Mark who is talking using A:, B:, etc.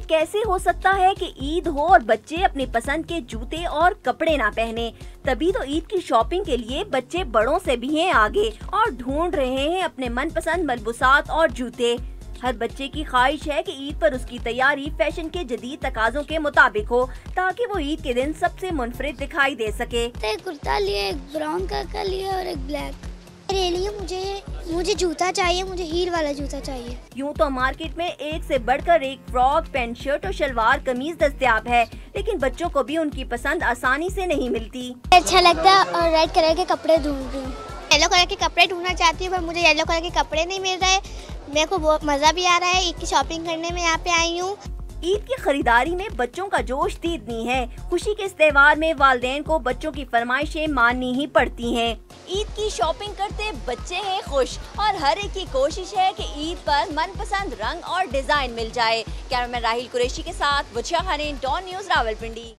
A: कैसे हो सकता है कि ईद हो और बच्चे अपनी पसंद के जूते और कपड़े ना पहने। तभी तो ईद की शॉपिंग के लिए बच्चे बड़ों से भी हैं आगे और ढूंढ रहे हैं अपने मनपसंद मलबूसात और जूते। हर बच्चे की ख्वाहिश है कि ईद पर उसकी तैयारी फैशन के जदीद तकाजों के मुताबिक हो, ताकि वो ईद के दिन सबसे मुनफरिद दिखाई दे सके।
B: एक कुर्ता लिए, एक ब्राउन कलर का लिए और एक ब्लैक। मेरे लिए मुझे जूता चाहिए, मुझे हील वाला जूता चाहिए।
A: यूँ तो मार्केट में एक से बढ़कर एक फ्रॉक, पैंट शर्ट और शलवार कमीज दस्तयाब है, लेकिन बच्चों को भी उनकी पसंद आसानी से नहीं मिलती।
B: अच्छा लगता है और रेड कलर के कपड़े ढूंढ रही हूँ। येलो कलर के कपड़े ढूंढना चाहती हूँ पर मुझे येलो कलर के कपड़े नहीं मिल रहे। मेरे को बहुत मज़ा भी आ रहा है, ईद की शॉपिंग करने में यहाँ पे आई हूँ।
A: ईद की खरीदारी में बच्चों का जोश दीदनी है। खुशी के इस त्योहार में वालिदैन को बच्चों की फरमाइशें माननी ही पड़ती हैं। ईद की शॉपिंग करते बच्चे हैं खुश और हर एक की कोशिश है कि ईद पर मनपसंद रंग और डिजाइन मिल जाए। कैमरामैन राहिल कुरैशी के साथ वजिया खान, डॉन न्यूज़, रावलपिंडी।